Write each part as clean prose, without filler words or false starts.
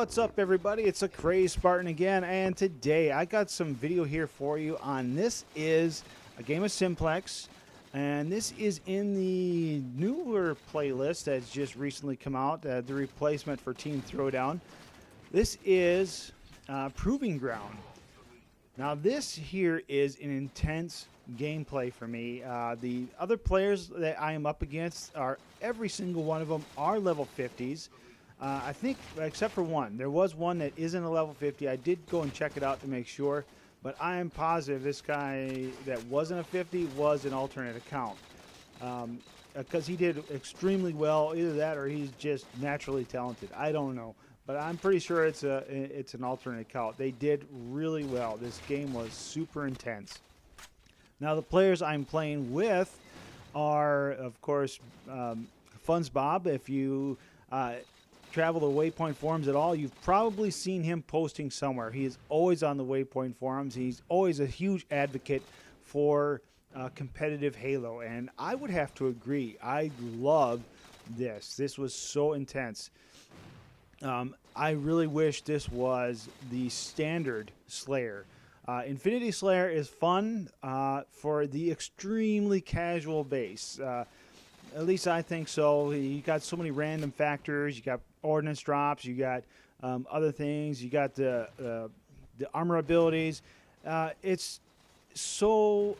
What's up, everybody? It's a Crazy Spartan again, and today I got some video here for you on this is a game of Simplex, and this is in the newer playlist that's just recently come out, the replacement for Team Throwdown. This is Proving Ground. Now, this here is an intense gameplay for me. The other players that I am up against are every single one of them are level 50s. I think, except for one. There was one that isn't a level 50. I did go and check it out to make sure, but I am positive this guy that wasn't a 50 was an alternate account. Because he did extremely well. Either that or he's just naturally talented. I don't know. But I'm pretty sure it's an alternate account. They did really well. This game was super intense. Now, the players I'm playing with are, of course, FunzBob. If you travel the Waypoint forums at all, you've probably seen him posting somewhere. He is always on the Waypoint forums. He's always a huge advocate for competitive Halo, and I would have to agree. I love this. This was so intense. I really wish this was the standard Slayer. Infinity Slayer is fun for the extremely casual base. At least I think so. You got so many random factors. You got ordnance drops. You got other things. You got the armor abilities. It's so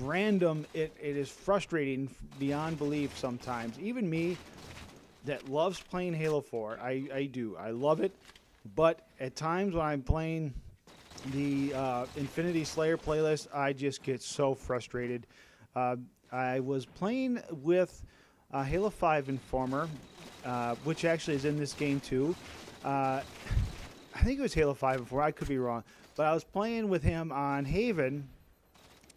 random. It is frustrating beyond belief sometimes. Even me, that loves playing Halo 4, I do. I love it. But at times when I'm playing the Infinity Slayer playlist, I just get so frustrated. I was playing with Halo 5 Informer, which actually is in this game too. I think it was Halo 5 Informer. I could be wrong. But I was playing with him on Haven,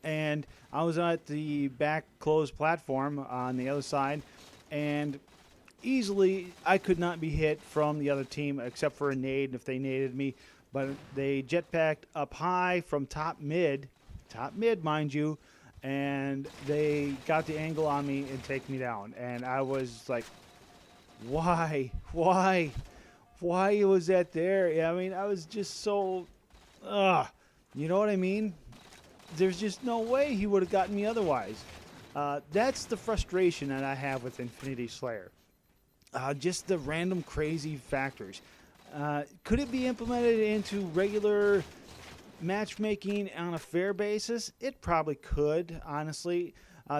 and I was at the back closed platform on the other side, and easily I could not be hit from the other team except for a nade if they naded me. But they jetpacked up high from top mid, mind you, and they got the angle on me and take me down. And I was like, why was that there? Yeah, I mean, I was just so, you know what I mean? There's just no way he would have gotten me otherwise. That's the frustration that I have with Infinity Slayer. Just the random crazy factors. Could it be implemented into regular matchmaking on a fair basis? It probably could, honestly.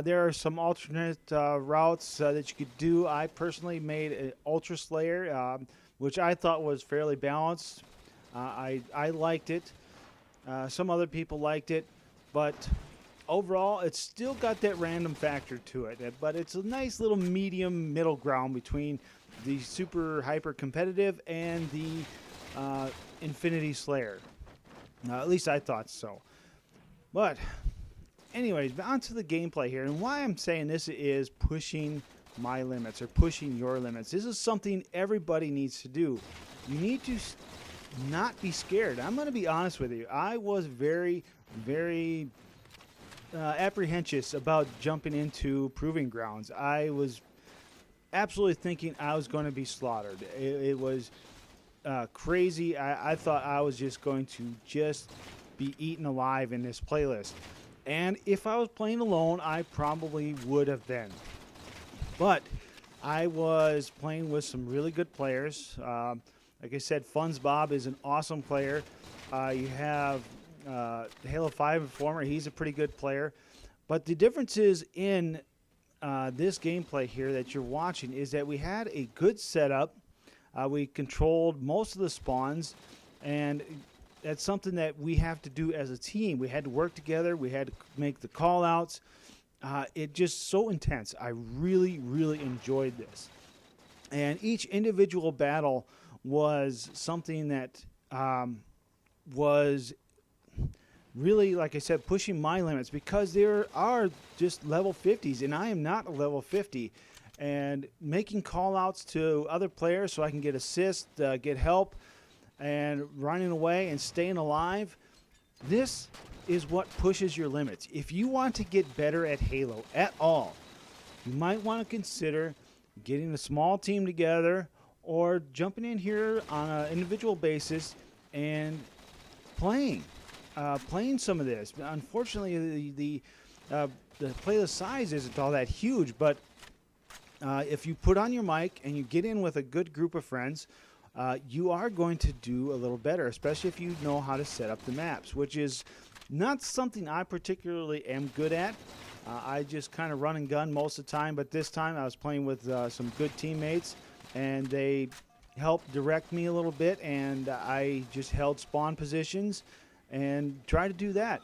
There are some alternate routes that you could do. I personally made an Ultra Slayer, which I thought was fairly balanced. I liked it. Some other people liked it, but overall, it's still got that random factor to it. But it's a nice little medium middle ground between the super hyper competitive and the Infinity Slayer. At least I thought so. But anyways, on to the gameplay here. And why I'm saying this is pushing my limits or pushing your limits. This is something everybody needs to do. You need to not be scared. I'm going to be honest with you. I was very, very apprehensive about jumping into Proving Grounds. I was absolutely thinking I was going to be slaughtered. It was crazy. I thought I was just going to be eaten alive in this playlist. And if I was playing alone, I probably would have been. But I was playing with some really good players. Like I said, FunzBob is an awesome player. You have Halo 5 Informer. He's a pretty good player. But the difference is in this gameplay here that you're watching is that we had a good setup. We controlled most of the spawns, and that's something that we have to do as a team. We had to work together. We had to make the call-outs. It just so intense. I really, really enjoyed this. And each individual battle was something that was really, like I said, pushing my limits because there are just level 50s, and I am not a level 50. And making call-outs to other players so I can get assists, get help, and running away and staying alive, this is what pushes your limits. If you want to get better at Halo at all, you might want to consider getting a small team together or jumping in here on an individual basis and playing, playing some of this. Unfortunately, the playlist size isn't all that huge, but if you put on your mic and you get in with a good group of friends, you are going to do a little better, especially if you know how to set up the maps, which is not something I particularly am good at. I just kind of run and gun most of the time, but this time I was playing with some good teammates, and they helped direct me a little bit, and I just held spawn positions and tried to do that.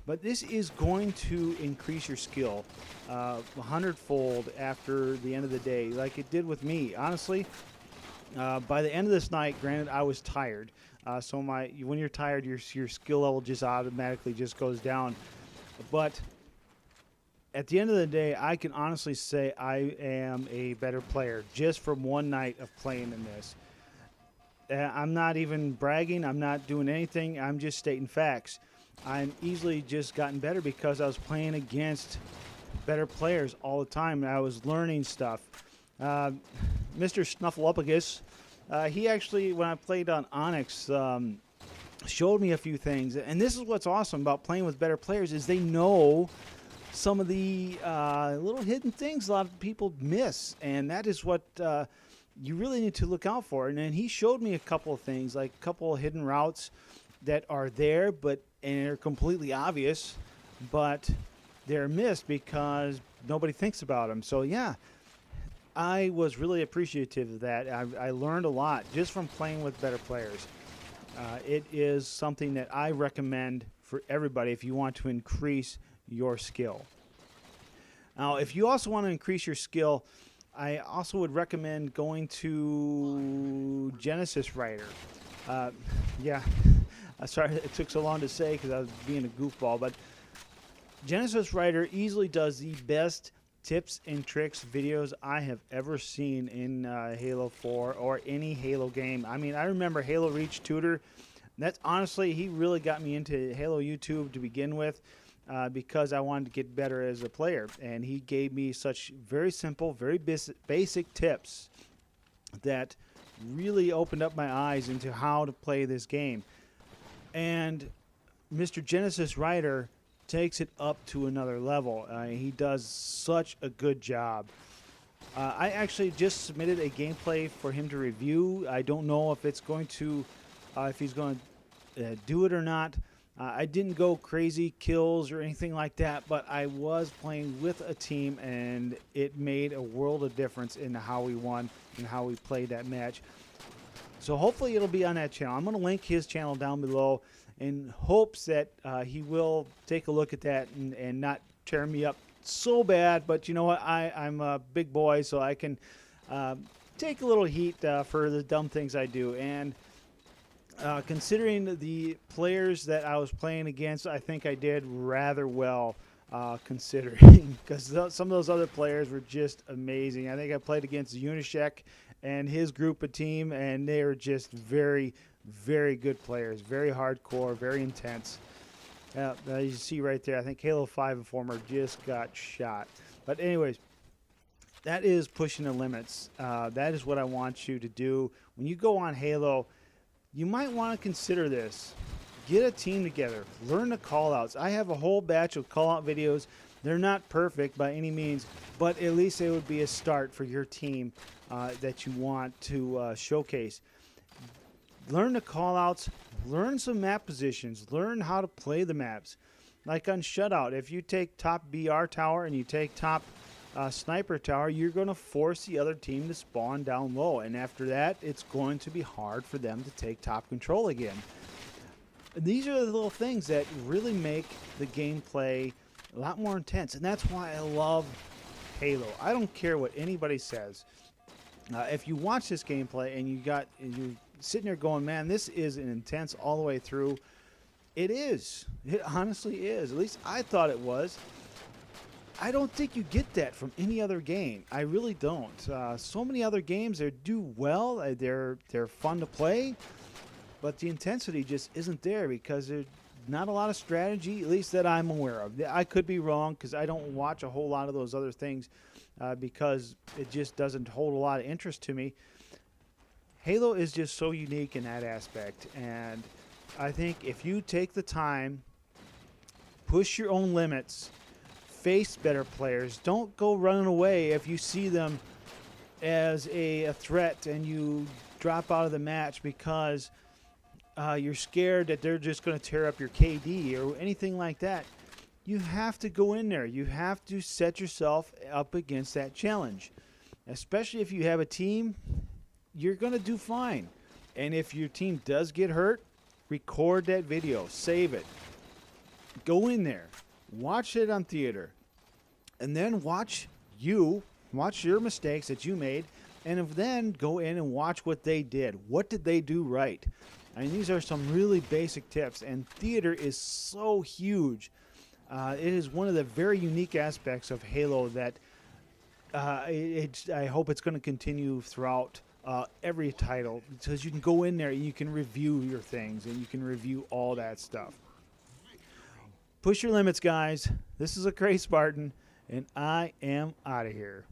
But this is going to increase your skill 100-fold after the end of the day, like it did with me. Honestly, by the end of this night, granted, I was tired. So when you're tired, your skill level just automatically just goes down. But at the end of the day, I can honestly say I am a better player just from one night of playing in this. I'm not even bragging. I'm not doing anything. I'm just stating facts. I'm easily just gotten better because I was playing against better players all the time, and I was learning stuff. Mr. Snuffleupagus, he actually, when I played on Onyx, showed me a few things. And this is what's awesome about playing with better players is they know some of the little hidden things a lot of people miss, and that is what you really need to look out for. And then he showed me a couple of things, like a couple of hidden routes that are there, and they're completely obvious, but they're missed because nobody thinks about them. So yeah, I was really appreciative of that. I learned a lot just from playing with better players. It is something that I recommend for everybody if you want to increase your skill. Now, if you also want to increase your skill, I also would recommend going to Genesis Writer. Yeah, sorry it took so long to say because I was being a goofball, but Genesis Writer easily does the best tips and tricks videos I have ever seen in Halo 4 or any Halo game. I mean, I remember Halo Reach Tutor. That's honestly, he really got me into Halo YouTube to begin with because I wanted to get better as a player. And he gave me such very simple, very basic tips that really opened up my eyes into how to play this game. And Mr. Genesis Writer takes it up to another level. He does such a good job. I actually just submitted a gameplay for him to review. I don't know if it's going to, if he's going to do it or not. I didn't go crazy kills or anything like that, but I was playing with a team, and it made a world of difference in how we won and how we played that match. So hopefully it'll be on that channel. I'm going to link his channel down below in hopes that he will take a look at that and not tear me up so bad. But you know what? I'm a big boy, so I can take a little heat for the dumb things I do. And considering the players that I was playing against, I think I did rather well considering because some of those other players were just amazing. I think I played against Unishek and his group of team, and they were just very, very good players, very hardcore, very intense. As you see right there, I think Halo 5 Informer just got shot. But anyways, that is pushing the limits. That is what I want you to do. When you go on Halo, you might want to consider this. Get a team together. Learn the callouts. I have a whole batch of callout videos. They're not perfect by any means, but at least it would be a start for your team that you want to showcase. Learn the callouts. Learn some map positions. Learn how to play the maps. Like on Shutout, if you take top BR tower and you take top sniper tower, you're going to force the other team to spawn down low. And after that, it's going to be hard for them to take top control again. And these are the little things that really make the gameplay a lot more intense. And that's why I love Halo. I don't care what anybody says. If you watch this gameplay and you're sitting there going, man, this is an intense all the way through, it is. It honestly is. At least I thought it was. I don't think you get that from any other game. I really don't. So many other games, they do well. They're fun to play, but the intensity just isn't there because there's not a lot of strategy, at least that I'm aware of. I could be wrong because I don't watch a whole lot of those other things because it just doesn't hold a lot of interest to me. Halo is just so unique in that aspect, and I think if you take the time, push your own limits, face better players, don't go running away if you see them as a threat and you drop out of the match because you're scared that they're just going to tear up your KD or anything like that. You have to go in there. You have to set yourself up against that challenge. Especially if you have a team, you're going to do fine. And if your team does get hurt, record that video, save it. Go in there, watch it on theater, and then watch your mistakes that you made, and then go in and watch what they did. What did they do right? I mean, these are some really basic tips, and theater is so huge. It is one of the very unique aspects of Halo that I hope it's going to continue throughout every title, because you can go in there and you can review your things and you can review all that stuff. Push your limits, guys. This is a Cray Spartan, and I am out of here.